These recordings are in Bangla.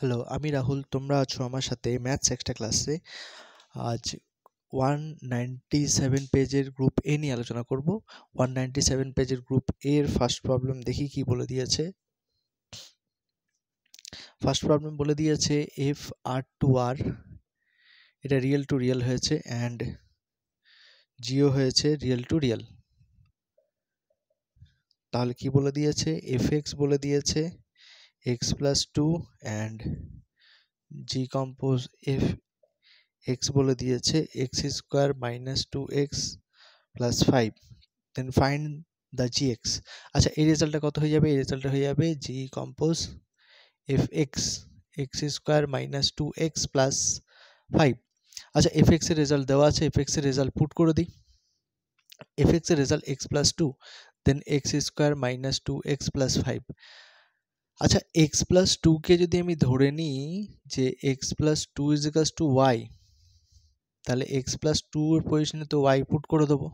হ্যালো, আমি রাহুল। তোমরা আছো আমার সাথে ম্যাথস এক্সট্রা ক্লাসে। আজ 197 পেজের গ্রুপ এ নিয়ে আলোচনা করব। 197 পেজের গ্রুপ এর ফার্স্ট প্রবলেম দেখি কি বলে দিয়েছে। ফার্স্ট প্রবলেম বলে দিয়েছে এফ আর টু আর, এটা রিয়েল টু রিয়েল হয়েছে অ্যান্ড জিও হয়েছে রিয়েল টু রিয়েল। তাহলে কি বলে দিয়েছে? এফ এক্স বলে দিয়েছে x plus two and g compose f x বলে দিয়েছে x square minus two x plus five. Then find the g x. আচ্ছা, এই রেজাল্টটা কত হয়ে যাবে? এই রেজাল্টটা হয়ে যাবে g compose f x x square minus two x plus five. আচ্ছা, এফ এক্সের রেজাল্ট দেওয়া আছে, এফ এক্সের রেজাল্ট পুট করে দিই। এফ এক্সের result X plus two, then X square minus two x plus five. আচ্ছা, এক্স প্লাস টুকে যদি আমি ধরে নিই যে X plus two is equals two Y, তাহলে এক্স প্লাস টু এর পজিশনে তো ওয়াই পুট করে দেবো।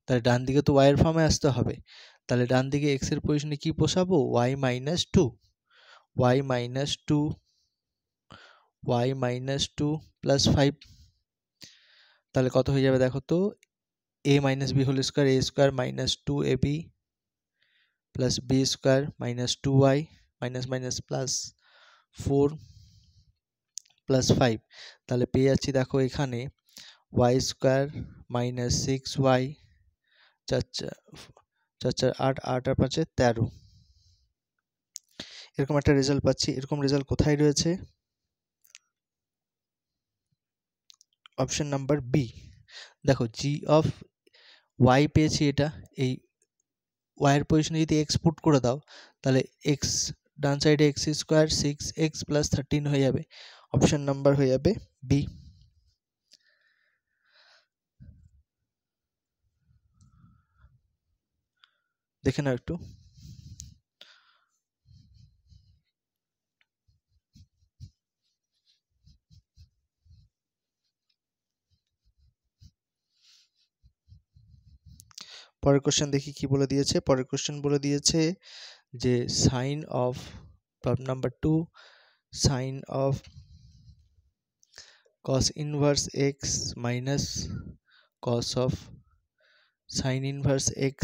তাহলে ডান দিকে তো ওয়াই এর ফর্মে আসতে হবে। তাহলে ডান দিকে এক্স এর পজিশনে কি বসাবো? Y minus two, Y minus two, Y minus two plus five. তাহলে কত হয়ে যাবে দেখো তো? A minus B whole square, A square minus two A B plus B square minus two Y minus minus plus four plus five. তাহলে পেয়ে যাচ্ছি দেখো এখানে Y square minus six Y, চার চার আট, আট আর পাঁচে 13। এরকম একটা রেজাল্ট পাচ্ছি। এরকম রেজাল্ট কোথায় রয়েছে? Option number B. দেখো, জি অফ ওয়াই পেয়েছি, এটা এই ওয়াইয়ের পজিশনে যদি এক্স পুট করে দাও তাহলে এক্স ডান সাইডে x square six x plus 13 হয়ে যাবে। অপশন নাম্বার হয়ে যাবে বি। দেখে নাও একটু। পরের কোশ্চেন দেখি কি বলে দিয়েছে। পরের কোশ্চেন বলে দিয়েছে যে sine of problem number 2, sine of cos inverse x minus cos of sin inverse x,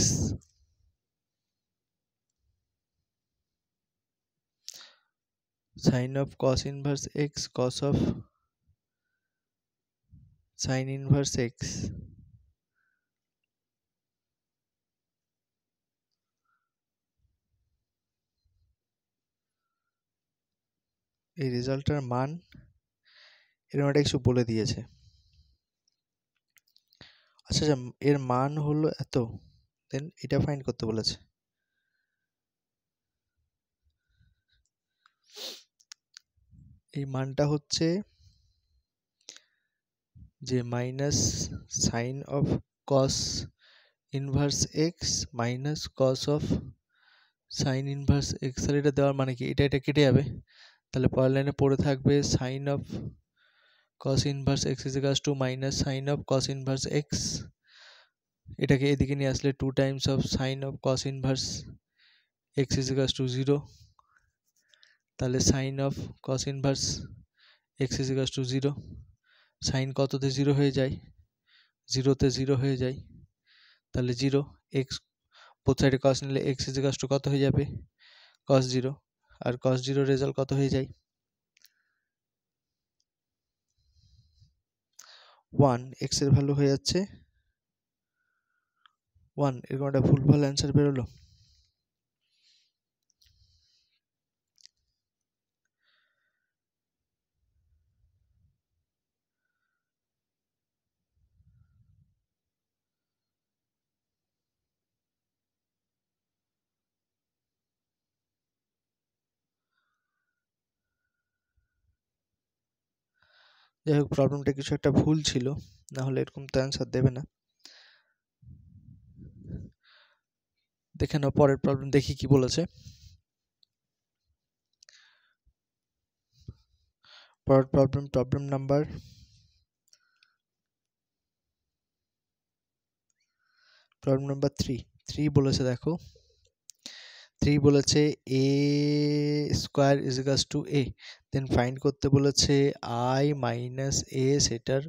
sin of cos inverse x cos of sin inverse x। এই রেজাল্টটার মান এরকম একটা কিছু বলে দিয়েছে। আচ্ছা আচ্ছা, এর মান হলো এত, দেন এটা ফাইন্ড করতে বলেছে। এই মানটা হচ্ছে যে minus sine of cos inverse X minus cos of sine inverse X. আর এটা দেওয়ার মানে কি? এটা কেটে যাবে। তাহলে পরের লাইনে পড়ে থাকবে sine of cos inverse x is equals to minus sin of cos inverse x। এটাকে এদিকে নিয়ে আসলে 2 times of sin of cos inverse x is equals to 0। তাহলে sin of cos inverse x is equals to 0। sin কততে 0 হয়ে যায়? 0তে 0 হয়ে যায়। তাহলে 0 x বোথ সাইডে cos নিলে x is equals to কত হয়ে যাবে? cos 0। আর cos 0 রেজাল্ট কত হয়ে যায়? 1। x এর ভ্যালু হয়ে যাচ্ছে 1। এরকম একটা ভুলভাল অ্যান্সার বেরোলো। যাই হোক, প্রবলেমটা কিছু একটা ভুল ছিল, না হলে এরকম তো অ্যান্সার দেবে না। দেখে নাও পরের প্রবলেম, দেখি কি বলেছে। পরের প্রবলেম নাম্বার 3 বলেছে। দেখো 3 বলেছে a square is equals to a, then find করতে বলেছে i মাইনাস a সেটার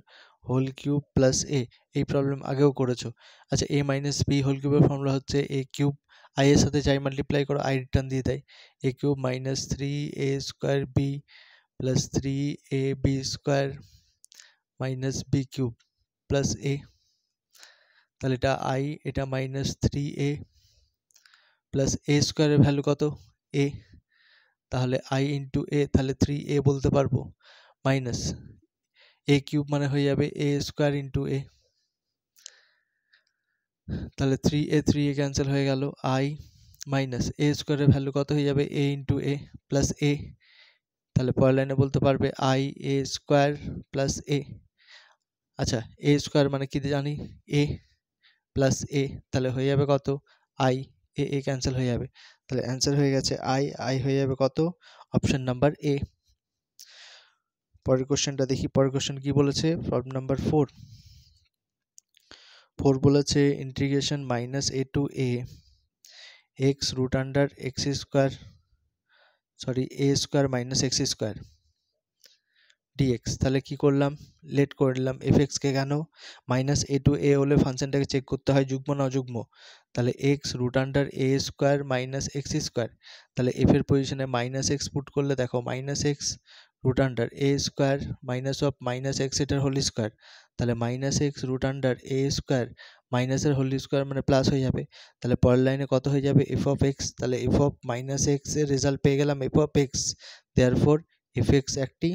হোল কিউব প্লাস a। এই প্রবলেম আগেও করেছো। আচ্ছা, a মাইনাস b হোল কিউবের ফর্মুলা হচ্ছে a কিউব, i এর সাথে যাই মাল্টিপ্লাই করো i রিটার্ন দিয়ে দেয়, a cube minus 3a square b plus 3ab square minus b cube plus a। তাহলে এটা i, এটা মাইনাস 3a প্লাস a স্কয়ারের ভ্যালু কত a, তাহলে i ইন্টু a, তাহলে 3a বলতে পারবো, মাইনাস a কিউব মানে হয়ে যাবে a স্কয়ার ইন্টু a, তাহলে 3a ক্যান্সেল হয়ে গেল, i মাইনাস a স্কয়ারের ভ্যালু কত হয়ে যাবে a into a plus a, তাহলে পরের লাইনে বলতে পারবে i a square plus a। আচ্ছা, a স্কয়ার মানে কি জানি a প্লাস a, তাহলে হয়ে যাবে কত i, a ক্যান্সেল হয়ে যাবে, তাহলে অ্যান্সার হয়ে গেছে i হয়ে যাবে কত, অপশন নাম্বার a। পরের কোশ্চেনটা দেখি, পরের কোশ্চেন কি বলেছে, প্রবলেম নাম্বার 4 বলেছে integration minus a to a x root under x square a square minus x square dx। তাহলে কি করলাম, লেট করে নিলাম fx কে, কেন মাইনাস a টু a হলে ফাংশনটাকে চেক করতে হয় যুগ্ম না অযুগ্ম, তাহলে x root under a square minus x square, তাহলে f এর পজিশনে মাইনাস x পুট করলে দেখো minus x root under a square minus of minus x এটার হোল স্কয়ার, তাহলে minus x root under a square মাইনাসের হোল স্কয়ার মানে প্লাস হয়ে যাবে, তাহলে পরের লাইনে কত হয়ে যাবে f অফ x, তাহলে f অফ মাইনাস x এর রেজাল্ট পেয়ে গেলাম f of x, therefore fx একটি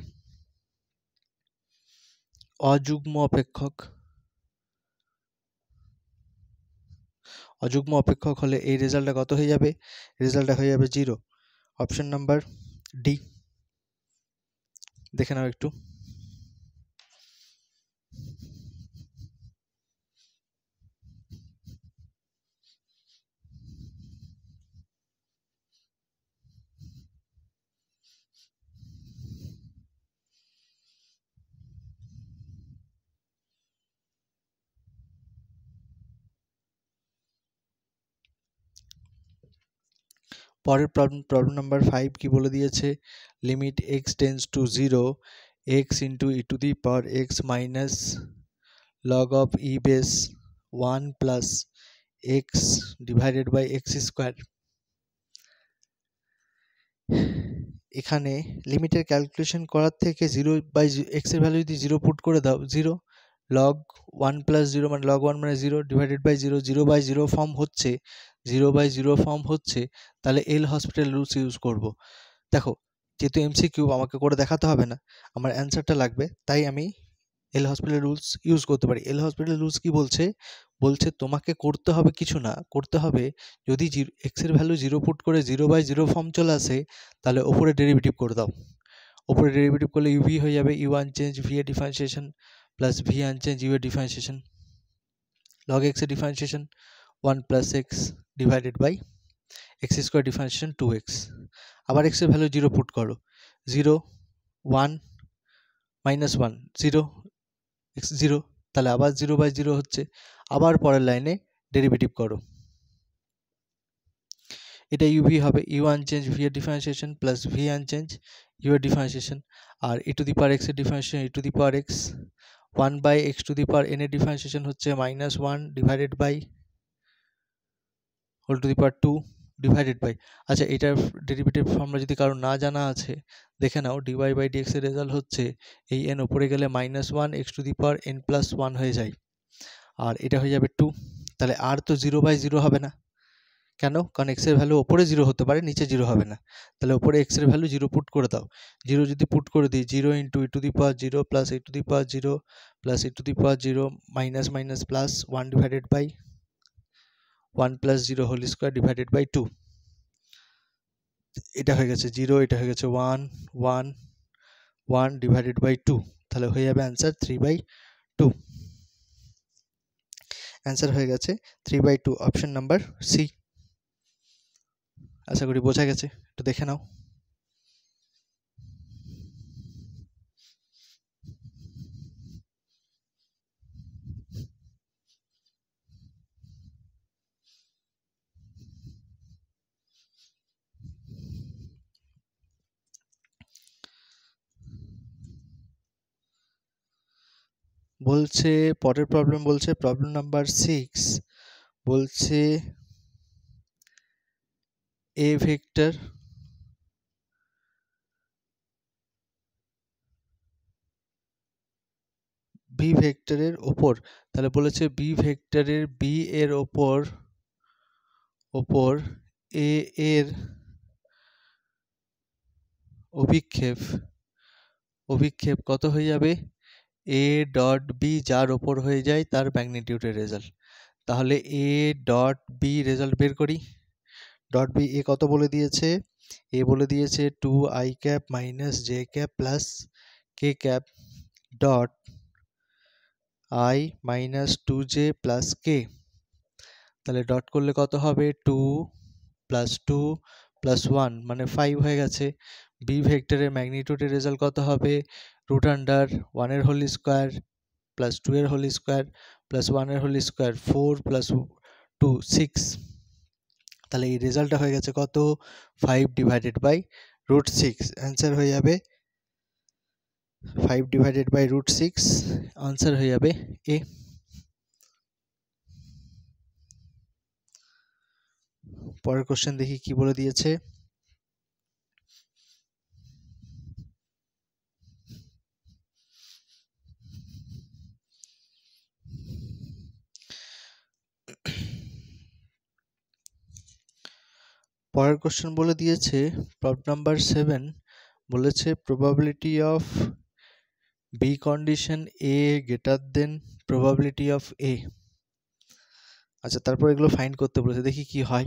অযুগ্ম অপেক্ষক। অযুগ্ম অপেক্ষক হলে এই রেজাল্টটা কত হয়ে যাবে, রেজাল্টটা হয়ে যাবে 0, অপশন নাম্বার ডি। দেখে নাও একটু। পরের প্রবলেম নাম্বার 5 কি বলে দিয়েছে, limit x tends to 0 x into e to the power x minus log of e base 1 plus x divided by x square. এখানে লিমিটের ক্যালকুলেশন করার থেকে 0/x এর ভ্যালু যদি 0 পুট করে দাও, 0 লগ 1 প্লাস 0 মানে লগ 1 মানে 0 ডিভাইডেড বাই 0, 0/0 ফর্ম হচ্ছে, 0/0 ফর্ম হচ্ছে, তাহলে এল হসপিটাল রুলস ইউজ করব। দেখো, যেহেতু এমসিকিউ আমাকে করে দেখাতে হবে না, আমার অ্যান্সারটা লাগবে, তাই আমি এল হসপিটাল রুলস ইউজ করতে পারি। এল হসপিটাল রুলস কি বলছে, বলছে তোমাকে করতে হবে কিছু না, করতে হবে যদি এক্স এর ভ্যালু 0 পুট করে 0/0 ফর্ম চলে আসে, তাহলে ওপরে ডেরিভেটিভ করে দাও। ওপরে ডেরিভেটিভ করলে ইউভি হয়ে যাবে, ইউ আনচেঞ্জ ভি এর differentiation plus V unchange you এর ডিফারেন্সিয়েশন, লগ এক্স এর differentiation 1 plus x divided by x square differentiation 2x। আবার এক্স এর ভ্যালু 0 পুট করো, 0 1 মাইনাস 1 0 x 0, তাহলে আবার 0/0 হচ্ছে, আবার পরের লাইনে ডেরিভেটিভ করো, এটা ইউভি হবে, ইউ আনচেঞ্জ ভি এর differentiation plus V unchange you এর ডিফারেন্সিয়েশন, আর E to the power X এর differentiation E to the power X 1/x to the power n এর ডিফারেন্সিয়েশন হচ্ছে -1 divided by whole to the power 2 divided by. আচ্ছা, এটার ডেরিভেটিভ ফর্মুলা যদি কারো না জানা আছে দেখে নাও, dy/dx এর রেজাল্ট হচ্ছে এই n উপরে গেলে -1 x two the power n plus 1 হয়ে যায়, আর এটা হয়ে যাবে 2, তাহলে আর তো 0/0 হবে না, কেন, কারণ x এর ভ্যালু ওপরে 0 হতে পারে, নিচে 0 হবে না, তাহলে ওপরে x এর ভ্যালু 0 পুট করে দাও, 0 যদি পুট করে দিই 0 into e to the power 0 plus e to the power 0 plus e to the power 0 minus minus plus 1 divided by 1 plus 0 whole square divided by 2, এটা হয়ে গেছে 0, এটা হয়ে গেছে 1 1 1 ডিভাইডেড বাই 2, তাহলে হয়ে যাবে অ্যান্সার 3/2। অ্যান্সার হয়ে গেছে 3/2, অপশন নাম্বার সি। আশা করি বোঝা গেছে, একটু দেখে নাও। বলছে পরের প্রবলেম, বলছে প্রবলেম নাম্বার 6, বলছে এ ভেক্টর বি ভেক্টরের ওপর, তাহলে বলেছে বি ভেক্টরের বি এর ওপর এ এর অভিক্ষেপ কত হয়ে যাবে, এ ডট বি যার ওপর হয়ে যায় তার ম্যাগনিটিউডের রেজাল্ট। তাহলে এ ডট বি রেজাল্ট বের করি। ডট বি এ কত বলে দিয়েছে, এ বলে দিয়েছে 2i cap minus J cap plus K cap dot i minus 2j plus K. তাহলে ডট করলে কত হবে, 2 প্লাস 2 প্লাস 1 মানে 5 হয়ে গেছে। বি ভেক্টরের ম্যাগনিটিউডের রেজাল্ট কত হবে, রুট আন্ডার 1 এর হোল স্কোয়ার প্লাস 2 এর হোল স্কোয়ার প্লাস 1 এর হোল স্কোয়ার, 4 প্লাস 2 6। তাহলে এই রেজাল্টটা হয়ে গেছে কত, 5 ডিভাইডেড বাই রুট 6। অ্যান্সার হয়ে যাবে 5 ডিভাইডেড বাই রুট 6, আনসার হয়ে যাবে এ। পরের কোশ্চেন দেখি কি বলে দিয়েছে। পরের কোশ্চেন বলে দিয়েছে প্রবলেম নাম্বার 7, বলেছে probability of B condition A greater than probability of A. আচ্ছা, তারপর এগুলো ফাইন্ড করতে বলেছে, দেখি কি হয়।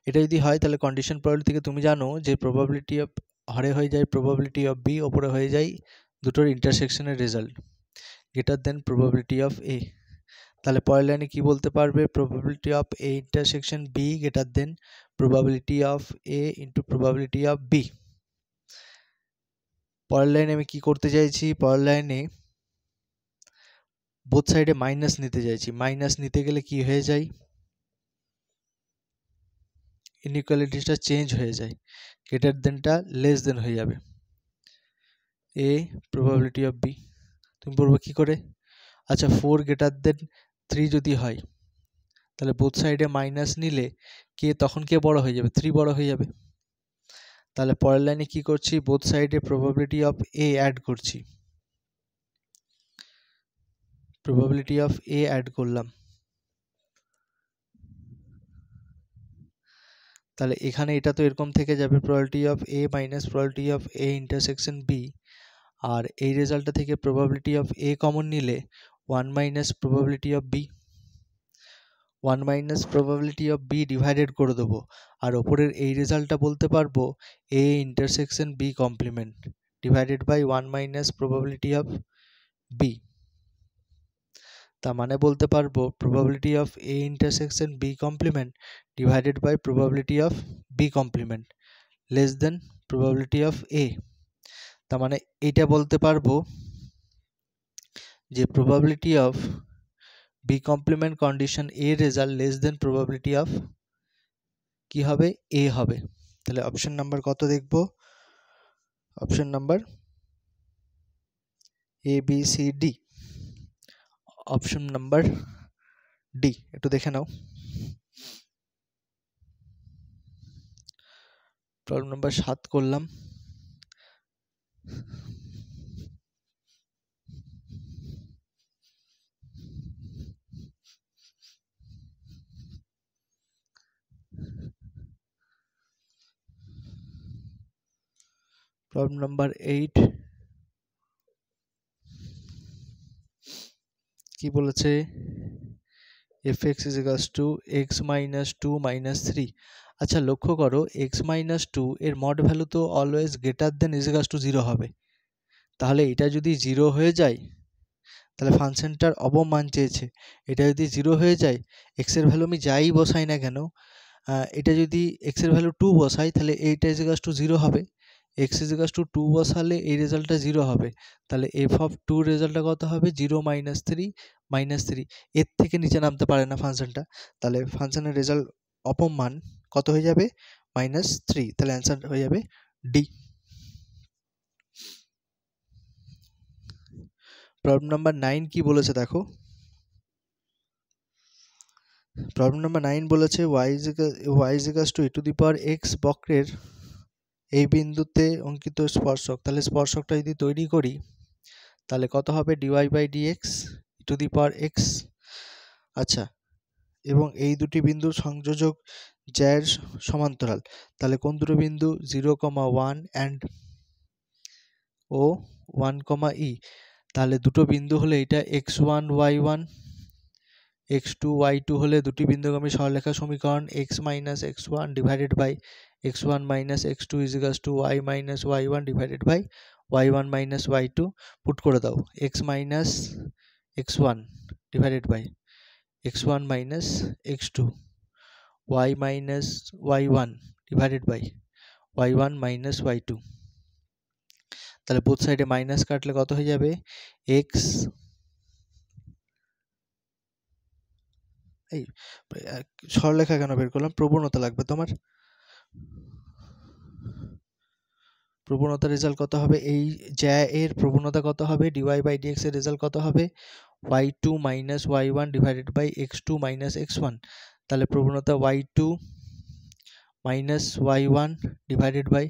এটা যদি হয় তাহলে কন্ডিশন প্রবাবিলিটি থেকে তুমি জানো যে প্রবাবিলিটি অফ হরে হয়ে যায় প্রবাবিলিটি অফ বি, ওপরে হয়ে যায় দুটোর ইন্টারসেকশনের result greater than probability of A. তাহলে পরের লাইনে কি বলতে পারবে, probability of A intersection B greater than probability of A into probability of B. পরের লাইনে আমি কি করতে চাইছি, পরের লাইনে বোথ সাইডে মাইনাস নিতে চাইছি। মাইনাস নিতে গেলে কি হয়ে যায়, ইনইকুয়ালিটিসটা চেঞ্জ হয়ে যায়, গ্রেটার দেনটা লেস দেন হয়ে যাবে। এ প্রবাবিলিটি অফ বি তুমি বলবো কি করে, আচ্ছা 4 গ্রেটার দেন 3 যদি হয় তাহলে বোথ সাইডে মাইনাস নিলে কে তখন কে বড় হয়ে যাবে, 3 বড় হয়ে যাবে। তাহলে পরের লাইনে কি করছি, বোথ সাইডে প্রবাবিলিটি অফ এ অ্যাড করছি, প্রবাবিলিটি অফ এ অ্যাড করলাম। তাহলে এখানে এটা তো এরকম থেকে যাবে probability of A minus probability of A intersection B, আর এই রেজাল্টটা থেকে প্রবাবিলিটি অফ এ কমন নিলে 1 minus probability of B, 1 minus probability of B divided করে দেবো, আর ওপরের এই রেজাল্টটা বলতে পারবো A intersection B complement divided by 1 minus probability of B. তার মানে বলতে পারবো probability of A intersection B complement divided by probability of B complement less than probability of A. তার মানে এইটা বলতে পারবো যে probability of B complement condition A result less than probability of কি হবে, এ হবে। তাহলে অপশন নাম্বার কত দেখবো, option number A B C D, option number D একটু দেখে নাও। প্রবলেম নাম্বার 7 করলাম। প্রবলেম নাম্বার 8 কি বলেছে, fx is equals to x minus 2 minus 3। আচ্ছা লক্ষ্য করো x minus 2 এর মড ভ্যালু তো always greater than is equals two 0 হবে। তাহলে এটা যদি 0 হয়ে যায় তাহলে ফাংশনটার অবমান চেয়েছে, এটা যদি 0 হয়ে যায় x এর ভ্যালু আমি যাই বসাই না কেন, এটা যদি x এর ভ্যালু 2 বসাই তাহলে এইটা ইজ ইকুয়ালস টু 0 হবে। x ইজ ইকুয়ালস টু 2 বসালে এই রেজাল্টটা 0 হবে। তাহলে f অফ 2 রেজাল্টটা কত হবে, 0 মাইনাস 3 মাইনাস 3, এর থেকে নিচে নামতে পারে না ফাংশনটা। তাহলে ফাংশনের রেজাল্ট অপমান কত হয়ে যাবে, -3। তাহলে অ্যান্সার হয়ে যাবে ডি। প্রবলেম নাম্বার 9 কি বলেছে দেখো। প্রবলেম নাম্বার 9 বলেছে y is equals to e to the power x বক্রের এই বিন্দুতে অঙ্কিত স্পর্শক। তাহলে স্পর্শকটা যদি তৈরি করি তাহলে কত হবে dy by dx e to the power x। আচ্ছা, এবং এই দুটি বিন্দুর সংযোজক জ্যায়ের সমান্তরাল। তাহলে কোন দুটো বিন্দু 0,1 and ও 1, e। তাহলে দুটো বিন্দু হলে এটা x1 y1 x2 y2 হলে দুটি বিন্দুগামী সরলরেখা সমীকরণ x minus x1 divided by x1 minus x2 is equals to y minus y1 divided by y1 minus y2 put করে দাও। x minus x1 divided by x1 minus x2 y minus y1 divided by y1 minus y2। তাহলে বোথ সাইডে মাইনাস কাটলে কত হয়ে যাবে x, এই সরলরেখা কেন বের করলাম, প্রবণতা লাগবে তোমার। প্রবণতার রেজাল্ট কত হবে, এই জ্যা এর প্রবণতা কত হবে, dy by dx এর রেজাল্ট কত হবে y2 minus y1 divided by x2 minus x1। তাহলে প্রবণতা y2 minus y1 divided by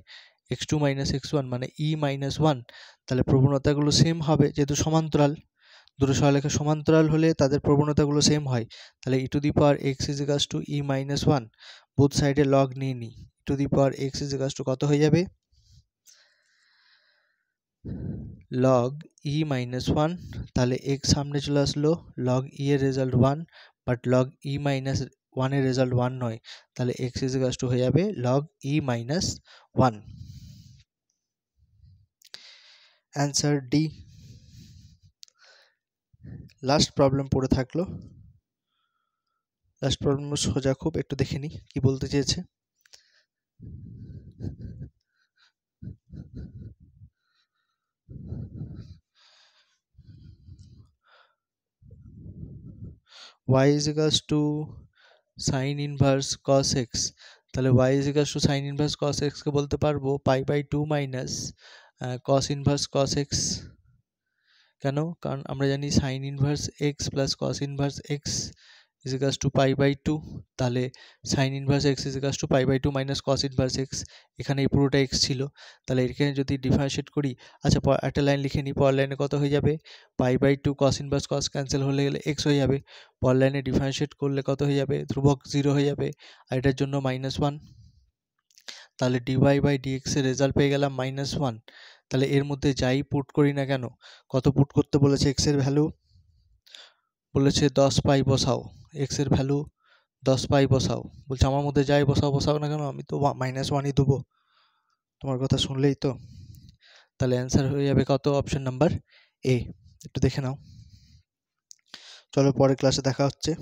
x2 minus x1 মানে e minus 1। তাহলে প্রবণতাগুলো সেম হবে যেহেতু সমান্তরাল, দুটো সরলরেখা সমান্তরাল হলে তাদের প্রবণতাগুলো সেম হয়। তাহলে e to the power x is equals to e minus 1, both সাইডে লগ নিয়ে নিই, e to the power x is equals to কত হয়ে যাবে log e minus 1। তাহলে x সামনে চলে আসলো, log e এর result 1 but log e minus 1 এর রেজাল্ট 1 নয়। তাহলে x is equals to হয়ে যাবে log e minus 1। Answer D. Last problem পড়ে থাকলো, লাস্ট প্রবলেম সোজা খুব, একটু দেখে নিই কি বলতে চেয়েছে। y is equals to sin inverse cos x। তাহলে y is equals to sin inverse cos x কে বলতে পারবো pi by 2 minus cos inverse cos x। কেন, কারণ আমরা জানি sin inverse x plus cos inverse x is equals to pi by 2। তাহলে sin inverse x is equals to pi by 2 minus cos inverse x, এখানে এই পুরোটা x ছিল। তাহলে এখানে যদি ডিফারেন্সিয়েট করি, আচ্ছা একটা লাইন লিখে নিই, পরের লাইনে কত হয়ে যাবে pi by 2 cos inverse cos cancel হলে গেলে x হয়ে যাবে, পরের লাইনে ডিফারেন্সিয়েট করলে কত হয়ে যাবে ধ্রুবক 0 হয়ে যাবে, আর এটার জন্য -1। তাহলে dy by dx এর রেজাল্ট পেয়ে গেলাম -1। তাহলে এর মধ্যে যাই পুট করি না কেন, কত পুট করতে বলেছে, x এর ভ্যালু বলেছে 10 পাই বসাও, x এর ভ্যালু 10 পাই বসাও, বলছে আমার মধ্যে যাই বসাও না কেন, আমি তো -1ই দেবো, তোমার কথা শুনলেই তো। তাহলে অ্যান্সার হয়ে যাবে কত, অপশন নাম্বার এ। একটু দেখে নাও, চলো পরের ক্লাসে দেখা হচ্ছে।